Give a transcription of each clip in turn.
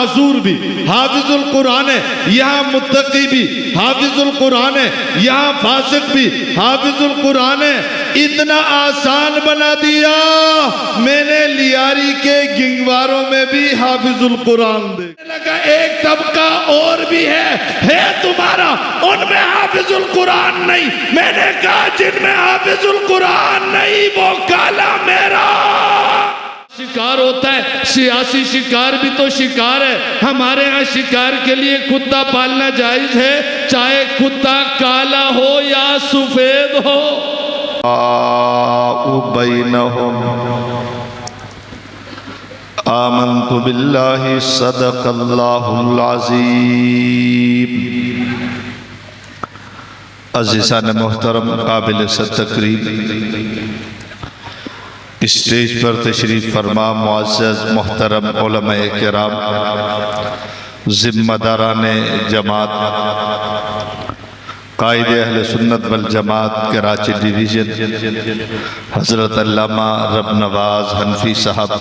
माजूर भी हाफिजुल कुरान है, यहाँ मुत्तकी भी हाफिजुल कुरान है, यहाँ फासिक भी हाफिजुल कुरान है। इतना आसान बना दिया मैंने लियारी के गिंगवारों में भी हाफिजुल कुरान दे लगा। एक तबका और भी है तुम्हारा, उनमें हाफिजुल कुरान नहीं। मैंने कहा जिनमें हाफिजुल कुरान नहीं वो काला मेरा। शिकार होता है, सियासी शिकार भी तो शिकार है। हमारे यहाँ शिकार के लिए कुत्ता पालना जायज है, चाहे कुत्ता काला हो या सफेद हो। आमन्तु बिल्लाहि सदक़ल्लाहुल अज़ीम। अज़ीज़ान मोहतरम, काबिल तकरीम, स्टेज पर तशरीफ़ फरमा मुअज़्ज़ज़ मोहतरम उलमाए किराम, ज़िम्मेदाराने जमात, कायदे अहले सुन्नत वल जमात कराची डिवीज़न, हज़रत अल्लामा रब नवाज़ हनफी साहब,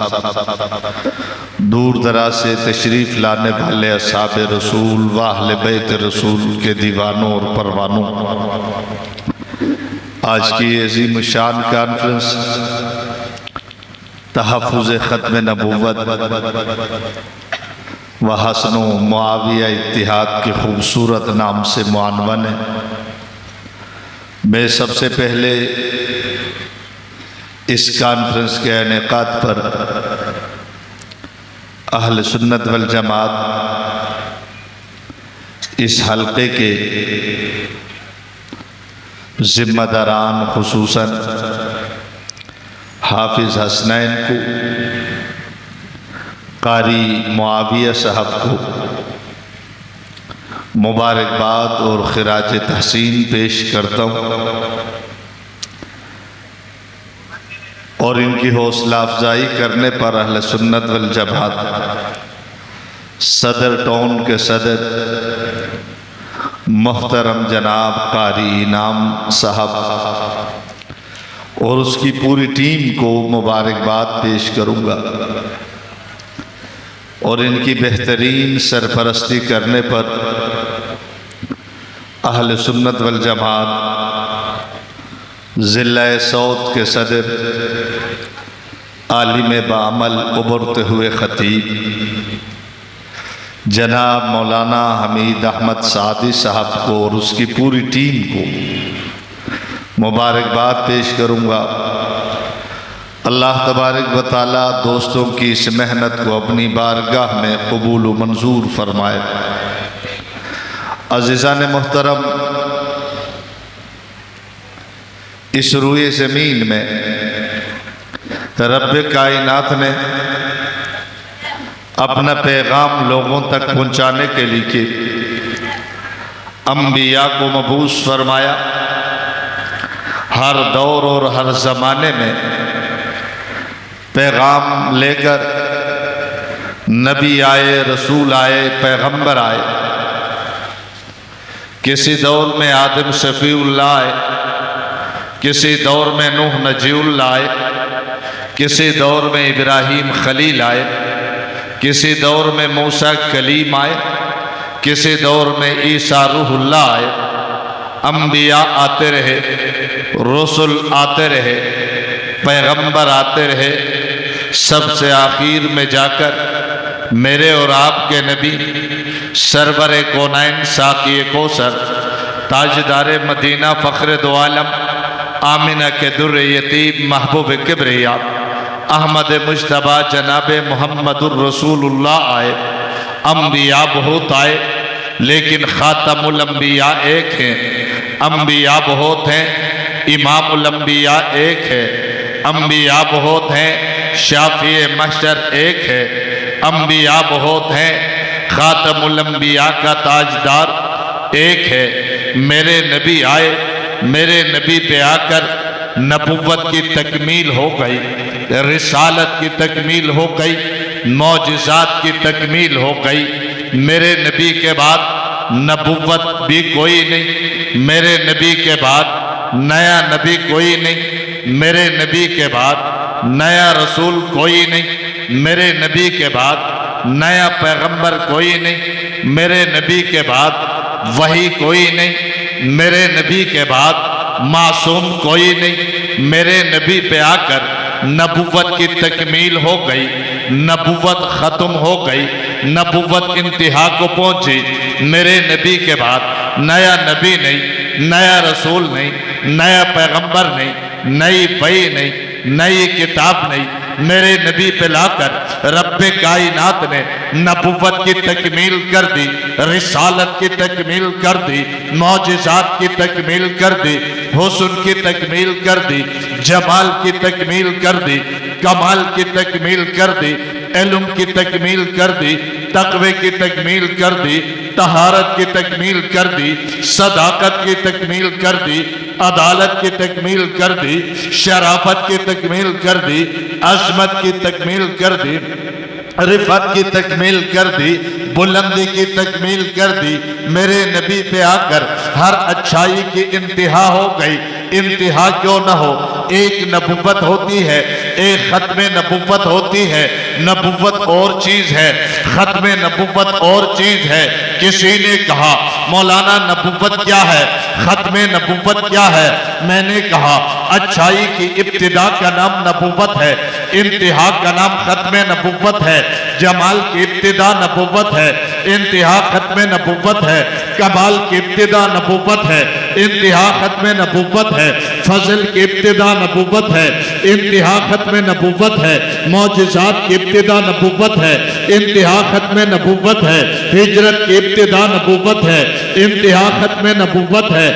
दूर दराज से तशरीफ़ लाने वाले असहाबे रसूल व अहले बैत रसूल के दीवानों और परवानों, आज की अज़ीम शान कॉन्फ्रेंस तहफ़्फ़ुज़ ख़त्म नबुव्वत व हसन मुआविया इत्तिहाद के खूबसूरत नाम से मुअन्वन है। मैं सबसे पहले इस कॉन्फ्रेंस के इनेकाद पर अहले सुन्नत वल जमात इस हल्के के ज़िम्मेदारान खुसूसन हाफिज़ हसनैन को, कारी मुआविया साहब को मुबारकबाद और खिराज तहसीन पेश करता हूँ और इनकी हौसला अफजाई करने पर अहले सुन्नत वल जमात सदर टाउन के सदर मोहतरम जनाब कारी इनाम साहब और उसकी पूरी टीम को मुबारकबाद पेश करूँगा और इनकी बेहतरीन सरपरस्ती करने पर अहले सुन्नत वल जमात ज़िला सऊद के सदर आलिम बामल उभरते हुए ख़तीब जनाब मौलाना हमीद अहमद सादी साहब को और उसकी पूरी टीम को मुबारकबाद पेश करूँगा। अल्लाह तबारक व तआला दोस्तों की इस मेहनत को अपनी बारगाह में कबूल व मंजूर फरमाए। अज़ीज़ान मोहतरम, इस रूए ज़मीन में रब्बे कायनात ने अपना पैगाम लोगों तक पहुँचाने के लिए अम्बिया को मबूस फरमाया। हर दौर और हर ज़माने में पैगाम लेकर नबी आए, रसूल आए, पैगंबर आए। किसी दौर में आदम शफीउल्लाह आए, किसी दौर में नूह नजीउल्लाह आए, किसी दौर में इब्राहीम खलील आए, किसी दौर में मूसा कलीम आए, किसी दौर में ईसा रूहुल्लाह आए। अम्बिया आते रहे, रसूल आते रहे, पैगंबर आते रहे। सबसे आखिर में जाकर मेरे और आपके नबी सरवर कौनैन साक़ी कौसर ताजदार मदीना फ़ख्र दो आलम आमिना के दुर्र यतीम महबूब किब्रिया अहमद मुज्तबा जनाब मोहम्मदुर रसूलुल्लाह आए। अम्बिया बहुत आए लेकिन ख़ातमुल अम्बिया एक हैं। अम्बिया बहुत हैं, इमामुल अम्बिया एक है। अम्बिया बहुत हैं, शाफ़ी महशर एक है। अम्बिया बहुत हैं, ख़ातमुल अम्बिया का ताजदार एक है। मेरे नबी आए, मेरे नबी पे आकर नबुव्वत की तकमील हो गई, रिसालत की तकमील हो गई, मौजिज़ात की तकमील हो गई। मेरे नबी के बाद नबुव्वत भी कोई नहीं, मेरे नबी के बाद नया नबी कोई नहीं, मेरे नबी के बाद नया रसूल कोई नहीं, मेरे नबी के बाद नया पैगंबर कोई नहीं, मेरे नबी के बाद वही कोई नहीं, मेरे नबी के बाद मासूम कोई नहीं। मेरे नबी पे आकर नबुव्वत की तकमील हो गई, नबुव्वत ख़त्म हो गई, नबुव्वत इंतहा को पहुंची। मेरे नबी के बाद नया नबी नहीं, नया रसूल नहीं, नया पैगंबर नहीं, नई वही नहीं, नई किताब नहीं। मेरे नबी पे लाकर रब्बे कायनात ने नबुव्वत की तकमील कर दी, रिसालत की तकमील कर दी, मौजिज़ात की तकमील कर दी, हुस्न की तकमील कर दी, जमाल की तकमील कर दी, कमाल की तकमील कर दी, इल्म की तकमील कर दी, तक़वे की तकमील कर दी, तहारत की तकमील कर दी, सदाकत की तकमील कर दी, अदालत की तकमील कर दी, शराफत की तकमील कर दी, अज़मत की तकमील कर दी, रिफत की तकमील कर दी, बुलंदी की तकमील कर दी। मेरे नबी पे आकर हर अच्छाई की इंतहा हो गई। इंतहा क्यों ना हो, एक नबुव्वत होती है, एक ख़त्म नबुव्वत होती है। नबुव्वत और चीज़ है, ख़त्म नबुव्वत और चीज़ है। किसी ने कहा मौलाना नबुव्वत क्या है, ख़त्म नबुव्वत क्या है? मैंने कहा अच्छाई की इब्तिदा का नाम नबुव्वत है, इंतहा का नाम ख़त्म नबुव्वत है, जमाल की इब्तिदा नबुव्वत है, इंतहा ख़त्म नबुव्वत है, कमाल की इब्तिदा नबुव्वत है, इंतहा ख़त्म नबुव्वत है, फजल की इब्तिदा नबुव्वत है, इंतहा ख़त्म नबुव्वत है, मौजिज़ात की इब्तिदा नबुव्वत है, इंतहा ख़त्म नबुव्वत है, हिजरत की इब्तिदा नबुव्वत है, इंतहा ख़त्म नबुव्वत है,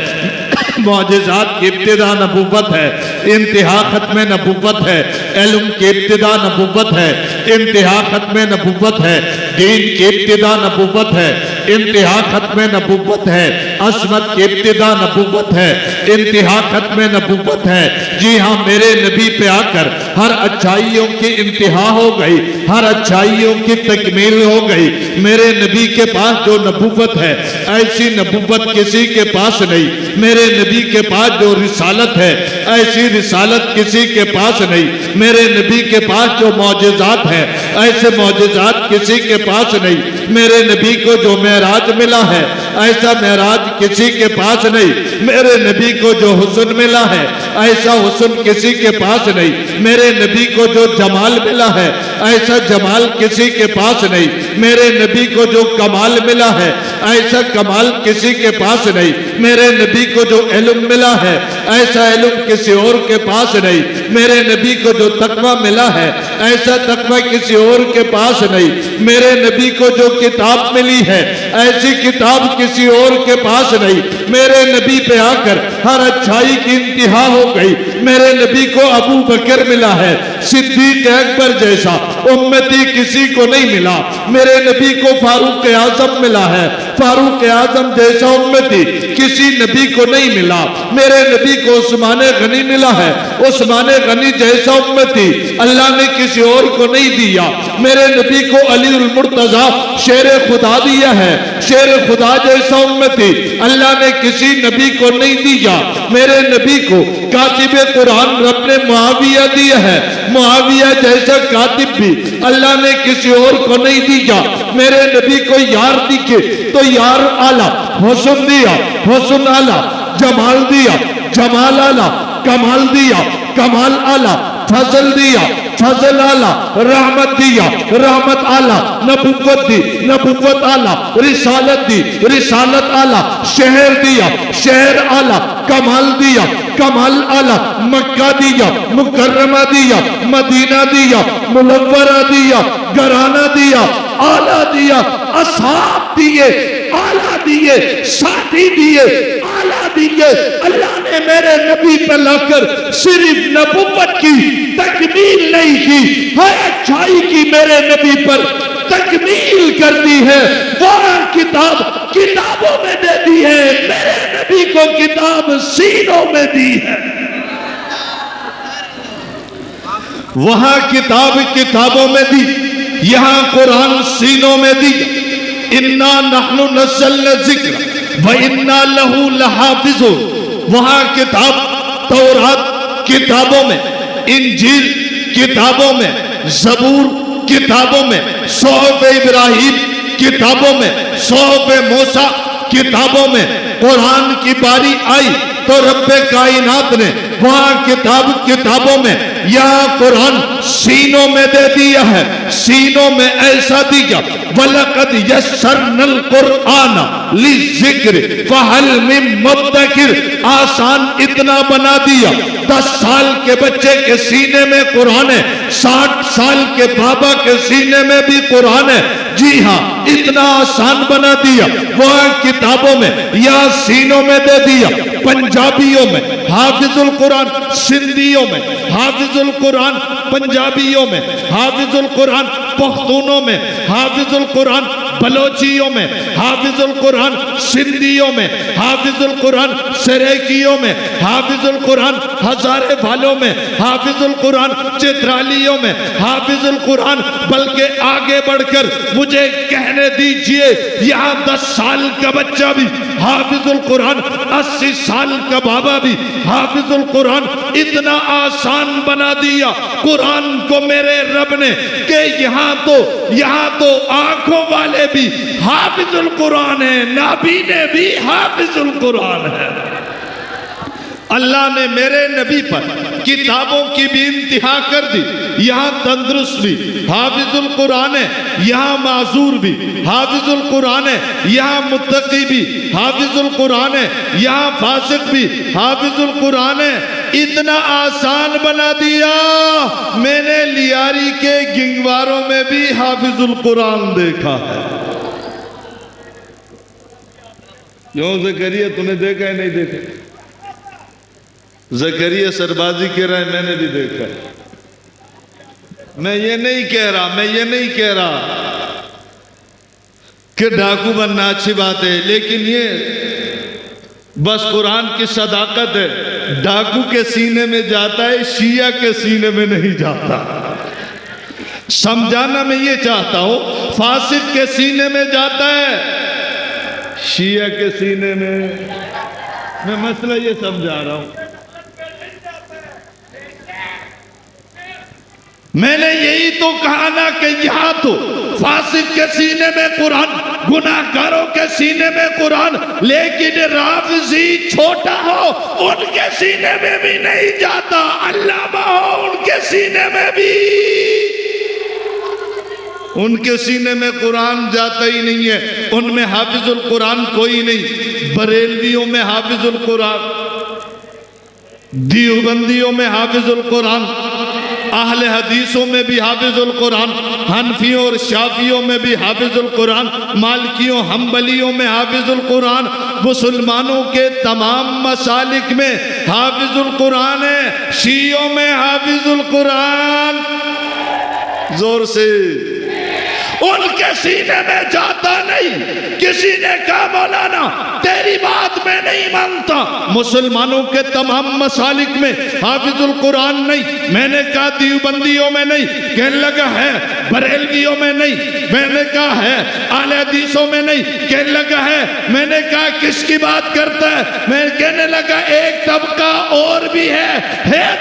मौजिज़ात की इब्तिदा नबुव्वत है, इंतहा ख़त्म नबुव्वत है, इल्म की इब्तिदा नबुव्वत है, इंतहा ख़त्म नबुव्वत है, दीन की इब्तिदा नबुव्वत है, इंतहा ख़त्म नबुव्वत है, अस्मत की इब्तिदा नबुव्वत है, इंतहा ख़त्म नबुव्वत है। जी हाँ, मेरे नबी पे आकर हर अच्छाइयों की इंतहा हो गई, हर अच्छाइयों की तकमील हो गई। मेरे नबी के पास जो नबुव्वत है, ऐसी नबुव्वत किसी के पास नहीं। मेरे नबी के पास जो रिसालत है, ऐसी रिसालत किसी के पास नहीं। मेरे नबी के पास जो मौजिज़ात है, ऐसे मौजिज़ात किसी के पास नहीं। मेरे नबी को जो मेराज मिला है, ऐसा मेराज किसी के पास नहीं। मेरे नबी को जो हुस्न मिला है, ऐसा हुस्न किसी के पास नहीं। मेरे नबी को जो जमाल मिला है, ऐसा जमाल किसी के पास नहीं। मेरे नबी को जो कमाल मिला है, ऐसा कमाल किसी के पास नहीं। मेरे नबी को जो इल्म मिला है, ऐसा इल्म किसी और के पास नहीं। मेरे नबी को जो तकवा मिला है, ऐसा तकवा किसी और के पास नहीं। मेरे नबी को जो किताब मिली है, ऐसी किताब किसी और के पास नहीं। मेरे नबी पे आकर हर अच्छाई की इंतहा हो गई। मेरे नबी को अबू बकर मिला है, सिद्दीक अकबर जैसा उम्मती किसी को नहीं मिला। मेरे नबी को फारूक आजम मिला है, फारूक आजम जैसा उम्मती किसी नबी को नहीं मिला। मेरे नबी को उस्मान गनी मिला है, उस्मान गनी जैसा उम्मती अल्लाह ने किसी और को नहीं दिया। मेरे नबी को अली उल मुर्तजा शेर खुदा दिया है, शेर खुदा जैसा उम्मती अल्लाह ने किसी नबी को नहीं दिया। मेरे नबी को कातिब कुरान रब ने मुआविया दिया है, मुआविया जैसा कातिब भी अल्लाह ने किसी और को नहीं दिया। मेरे नबी को यार दिखे तो यार आला, हुस्न दिया हुस्न आला, जमाल दिया जमाल आला, कमाल दिया कमाल आला, फजल दिया फजल आला, रहमत दिया रहमत आला, नबुव्वत दी नबुव्वत आला, रिसालत दी रिसालत आला, शहर दिया शहर आला, कमाल दिया कमाल आला, मक्का दिया मुकर्रमा दिया, मदीना दिया मुनव्वरा दिया, घराना दिया आला दिया, असहाब दिए आला दिए, साथी दिए आला दिए। अल्लाह ने मेरे नबी पर लाकर सिर्फ नबुव्वत की तकमील नहीं की, हर अच्छाई की मेरे नबी पर तकमील कर दी है। वो किताब किताबों में दे दी है, मेरे नबी को किताब सीनों में दी है। वहां किताब किताबों में दी, यहां कुरान सीनों में दी। इन्ना नहनु नज़्ज़लना ज़िक्र व इन्ना लहू लहाफ़िज़ून। वहां किताब तौरात किताबों में, इंजील किताबों में, ज़बूर किताबों में सोहब इब्राहिम, किताबों में सोहब मूसा, किताबों में कुरान की बारी आई तो रब्बे कायनात ने वहां किताबों में यह कुरान सीनों में दे दिया है, सीनों में ऐसा दिया वलकद यस्सरनल कुरआन लिज़िक्र फहल मिन मुद्दकिर, आसान इतना बना दिया 10 साल के बच्चे के सीने में कुरान है, 60 साल के बाबा के सीने में भी कुरान है। जी हाँ, इतना आसान बना दिया वह किताबों में या सीनों में दे दिया। पंजाबियों में हाफिजुल कुरान, सिंधियों में हाफिजुल कुरान, पंजाबियों में हाफिजुल कुरान, पख्तूनों में हाफिजुल कुरान, बलोचियों में हाफिजुल कुरान, सिंधियों में हाफिजुल कुरान, सरेकियों में हाफिजुल कुरान, हजारे वालों में हाफिजुल कुरान, चित्रालियों में हाफिजुल कुरान। बल्कि आगे बढ़कर मुझे कहने दीजिए, यहाँ 10 साल का बच्चा भी हाफिजुल कुरान, 80 साल का बाबा भी हाफिजुल कुरान। इतना आसान बना दिया कुरान को मेरे रब ने कि यहाँ तो आंखों वाले भी हाफिजुल कुरान है, नाबीने भी हाफिजुल कुरान है। अल्लाह ने मेरे नबी पर किताबों की भी इंतहा कर दी। यहाँ तंदुरुस्त भी हाफिजुल कुरान है, यहाँ माजूर भी हाफिजुल कुरान है, यहाँ मुत्तकी भी हाफिजुल कुरान है, यहाँ फासिक भी हाफिजुल कुरान है। इतना आसान बना दिया, मैंने लियारी के गिंगवारों में भी हाफिजुल कुरान देखा है। क्यों ज़करिया, तूने देखा है नहीं देखा? ज़करिया सरबाजी कह रहा है, मैंने भी देखा है। मैं ये नहीं कह रहा कि डाकू बनना अच्छी बात है, लेकिन ये बस कुरान की सदाकत है। डाकू के सीने में जाता है, शिया के सीने में नहीं जाता। समझाना मैं ये चाहता हूं, फासिक के सीने में जाता है, शिया के सीने में। मैं मसला ये समझा रहा हूं। मैंने यही तो कहा ना कि यहाँ तो फासिक के सीने में कुरान, गुनाहगारों के सीने में कुरान, लेकिन राफिजी छोटा हो उनके सीने में भी नहीं जाता, अल्लामा हो उनके सीने में भी, उनके सीने में कुरान जाता ही नहीं है। उनमें हाफिजुल कुरान कोई नहीं। बरेलवियों में हाफिजुल कुरान, देवबंदियों में हाफिजुल कुरान, अहले हदीसों में भी हाफिजुल कुरान, हनफियों और शाफियों में भी हाफिजुल कुरान, मालिकियों हम्बलियों में हाफिजुल कुरान, मुसलमानों के तमाम मसालिक में हाफिजुल कुरान है, शियों में हाफिजुल कुरान। जोर से, उनके सीने में जाता नहीं। किसी ने कहा मौलाना तेरी बात मैं नहीं मानता, मुसलमानों के तमाम मसालिक में हाफिजुल कुरान नहीं। मैंने कहा देवबंदियों में नहीं, कहने लगा है बरेलवियों में नहीं। मैंने कहा है अहले हदीसों में नहीं, कहने लगा है। मैंने कहा किसकी बात करता है? मैं कहने लगा एक तबका और भी है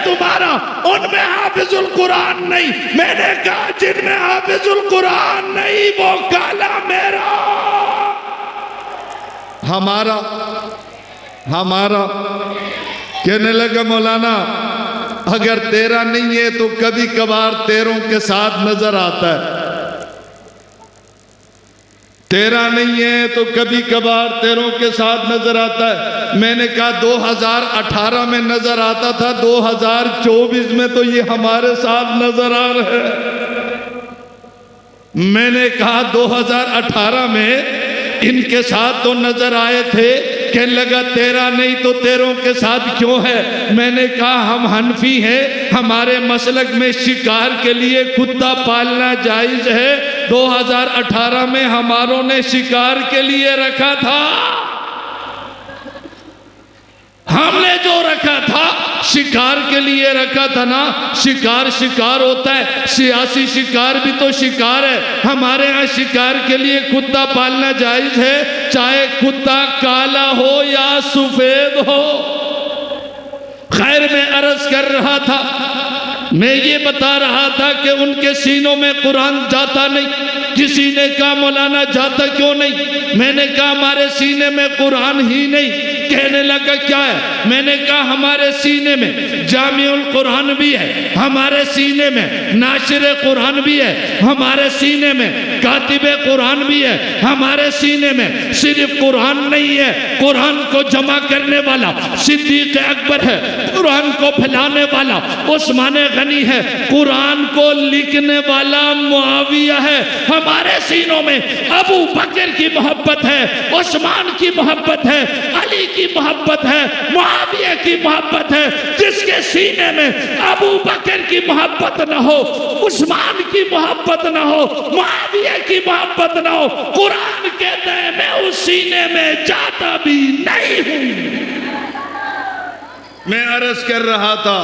तुम्हारा, उनमें हाफिजुल कुरान नहीं। मैंने कहा जिनमें हाफिजुल कुरान नहीं वो काला मेरा, हमारा। कहने लगा मौलाना अगर तेरा नहीं है तो कभी कभार तेरों के साथ नजर आता है, तेरा नहीं है तो कभी कभार तेरों के साथ नजर आता है। मैंने कहा 2018 में नजर आता था, 2024 में तो ये हमारे साथ नजर आ रहे हैं। मैंने कहा 2018 में इनके साथ तो नजर आए थे, कहने लगा तेरा नहीं तो तेरों के साथ क्यों है? मैंने कहा हम हनफी हैं, हमारे मसलक में शिकार के लिए कुत्ता पालना जायज है। 2018 में हमारों ने शिकार के लिए रखा था, हमने जो रखा था शिकार के लिए रखा था ना। शिकार होता है, सियासी शिकार भी तो शिकार है। हमारे यहाँ शिकार के लिए कुत्ता पालना जायज है, चाहे कुत्ता काला हो या सफेद हो। खैर मैं अर्ज कर रहा था मैं ये बता रहा था कि उनके सीनों में कुरान जाता नहीं। किसी ने कहा मौलाना जाता क्यों नहीं? मैंने कहा हमारे सीने में कुरान ही नहीं। कहने लगा क्या है? मैंने कहा हमारे सीने में जामिउल कुरान भी है, हमारे सीने में नाशिर कुरान भी है, हमारे सीने में कातिबे कुरान भी है, हमारे सीने में सिर्फ कुरान नहीं है, कुरान को जमा करने वाला सिद्दीक अकबर है, कुरान को फैलाने वाला उस्मान गनी है, कुरान को लिखने वाला मुआविया है। हमारे सीनों में अबू बकर की मोहब्बत है, उस्मान की मोहब्बत है, अली की मोहब्बत है, मुआविया की मोहब्बत है। जिसके सीने में अबू बकर की मोहब्बत न हो, उस्मान की मोहब्बत न हो, मुआविया की मोहब्बत न हो, कुरान कहता है मैं उस सीने में जाता भी नहीं हूं। मैं अर्ज कर रहा था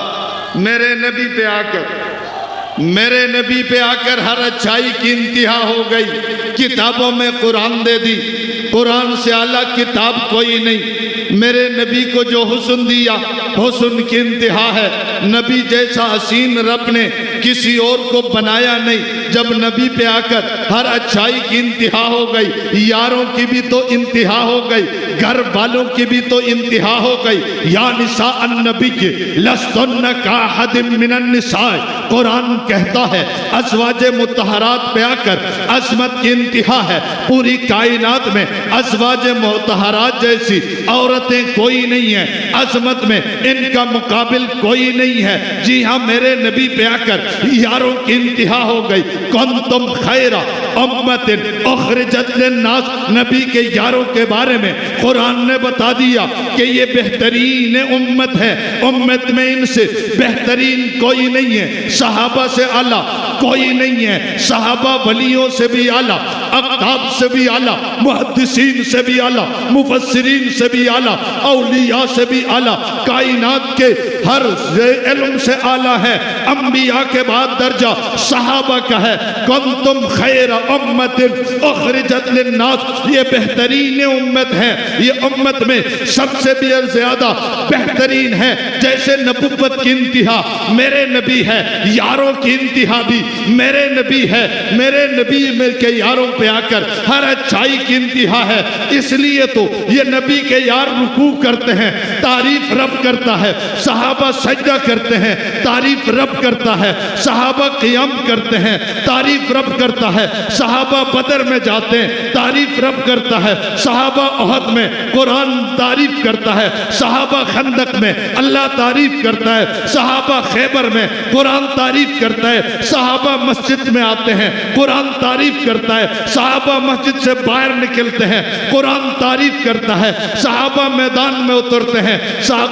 मेरे नबी पे आकर हर अच्छाई की इंतहा हो गई। किताबों में कुरान दे दी, कुरान से आला किताब कोई नहीं। मेरे नबी को जो हुस्न दिया, हुस्न की इंतहा है। नबी जैसा हसीन रब ने किसी और को बनाया नहीं। जब नबी पे आकर हर अच्छाई की इंतहा हो गई, यारों की भी तो इंतहा हो गई, घर वालों की भी तो इंतहा हो गई। या निसा अन्नबी के लस्तुन्न का हदिम मिनन निसा, कुरान कहता है अज़वाजे मुतहरात पे आकर अज़मत की इंतहा है। पूरी कायनात में अज़वाजे मुतहरात जैसी औरतें कोई नहीं है, अज़मत में इनका मुकाबिल कोई नहीं है। जी हाँ, मेरे नबी पे आकर यारों की इंतहा हो गई। कुंतुम खैरा उम्मतिन उखरिजत लिन्नास, नबी के यारों के बारे में कुरान ने बता दिया कि ये बेहतरीन उम्मत है, उम्मत में इनसे बेहतरीन कोई नहीं है, सहाबा से आला कोई नहीं है, सहाबा वलियों से भी आला, अक़ताब से भी आला, मुहद्दिसीन से भी आला, मुफस्सिरीन से भी आला, औलिया से भी आला, कायनात के हर इल्म से आला है। अंबिया के बाद दर्जा सहाबा का है। कुंतुम खैरा उम्मतिन उखरिजत लिन्नास, ये बेहतरीन उम्मत है। ये उम्मत में सबसे भी ज्यादा बेहतरीन है। जैसे नबुव्वत की इंतहा मेरे नबी है, यारों की इंतहा भी मेरे नबी है। मेरे नबी में के यारों पे आकर हर अच्छाई की इंतहा है। इसलिए तो ये नबी के यार रुकू करते हैं, तारीफ रब करता है, सहाबा सजदा करते हैं, तारीफ रब करता है, सहाबा क़ियाम करते हैं, तारीफ रब करता है, सहाबा बदर में जाते हैं, तारीफ रब करता है, सहाबा उहद में कुरान तारीफ करता है, सहाबा खंदक में अल्लाह तारीफ करता है, सहाबा खैबर में कुरान तारीफ करता है, सहाबा मस्जिद में आते हैं, कुरान तारीफ करता है, सहाबा मस्जिद से बाहर निकलते हैं, कुरान तारीफ करता है, सहाबा मैदान में उतरते हैं,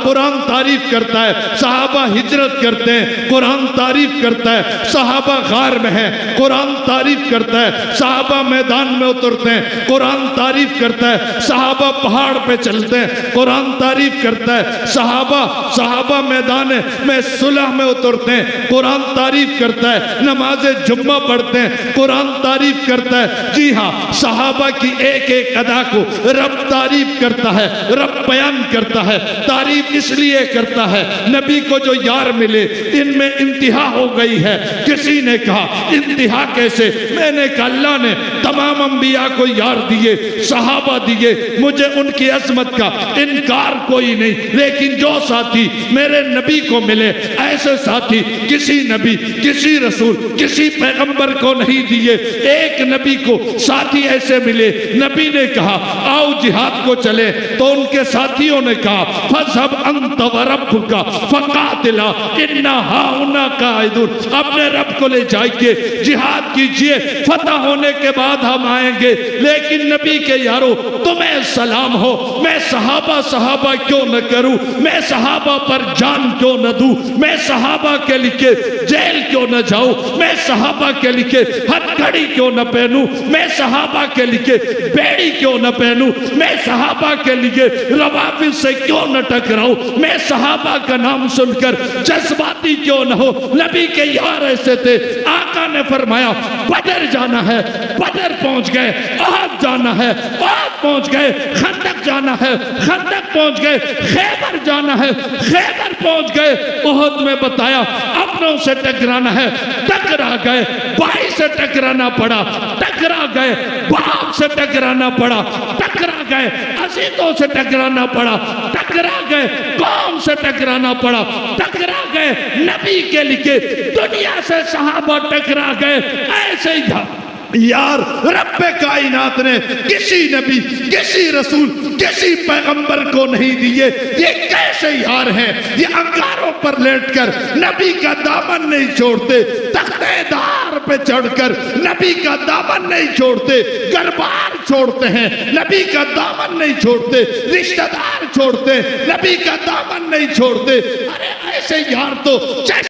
कुरान तारीफ करता है, सहाबा हिजरत करते हैं, कुरान तारीफ करता है, सहाबा गार में है, कुरान तारीफ करता है, सहाबा मैदान में उतरते हैं, कुरान तारीफ करता है, सहाबा पहाड़ पे चलते हैं, कुरान तारीफ करता है, सहाबा मैदान में सुलह में उतरते हैं, कुरान तारीफ करता है, नमाज जुम्मा पढ़ते हैं, कुरान तारीफ करता है। जी हाँ, सहाबा की एक एक अदा को रब तारीफ करता है, रब बयान करता है। तारीफ इसलिए करता है, नबी को जो यार मिले इनमें इंतहा हो गई है। किसी ने कहा इंतहा कैसे? मैंने कहा अल्लाह ने तमाम अंबिया को यार दिए, सहाबा दिए, मुझे उनकी अजमत का इनकार कोई नहीं। लेकिन जो साथी मेरे नबी को मिले, ऐसे साथी किसी नबी, किसी रसूल, किसी पैगंबर को नहीं दिए। एक नबी को साथी ऐसे मिले, नबी ने कहा आओ जिहाद को चले, तो उनके साथियों ने कहा फज़हब अंत व रब्बुका फ़क़ातिला इन्ना हाहुना काइदुन, अपने रब को ले जाइए, जिहाद कीजिए, फतह होने के बाद हम आएंगे। लेकिन नबी के यारो, तुम्हें सलाम हो, मैं सहाबा क्यों न करूं, मैं सहाबा पर जान क्यों न दूं, मैं सहाबा के लिए जेल क्यों न जाऊं, मैं सहाबा के लिए हथकड़ी क्यों न पहनूं, मैं सहाबा के लिए बेड़ी क्यों न पहनूं, मैं सहाबा के लिए रवाफिज से क्यों न टकराऊं, मैं सहाबा का नाम सुनकर जज्बाती क्यों न हो। नबी के यार ऐसे थे। आका ने फरमाया बदर जाना है, बदर पहुंच गए, ओहद जाना है, ओहद पहुंच गए, खंदक जाना है, खंदक पहुंच गए, खैबर जाना है, खैबर पहुंच गए, उहद में बताया अपनों से टकराना है, टकरा गए, भाई से टकराना पड़ा, टकरा गए, बाप से टकराना पड़ा, टकरा गए, अजीजों से टकराना पड़ा, टकरा गए, कौम से टकराना पड़ा, टकरा गए, नबी के लिए दुनिया से सहाबा टकरा गए। ऐसे ही था यार, रब्बे कायनात ने किसी नबी, किसी रसूल, किसी पैगंबर को नहीं दिए। ये कैसे यार हैं, ये अंगारों पर लेटकर नबी का दामन नहीं छोड़ते, तख्तेदार पे चढ़कर नबी का दामन नहीं छोड़ते, गरबार छोड़ते हैं, नबी का दामन नहीं छोड़ते, रिश्तेदार छोड़ते, नबी का दामन नहीं छोड़ते। अरे ऐसे यार तो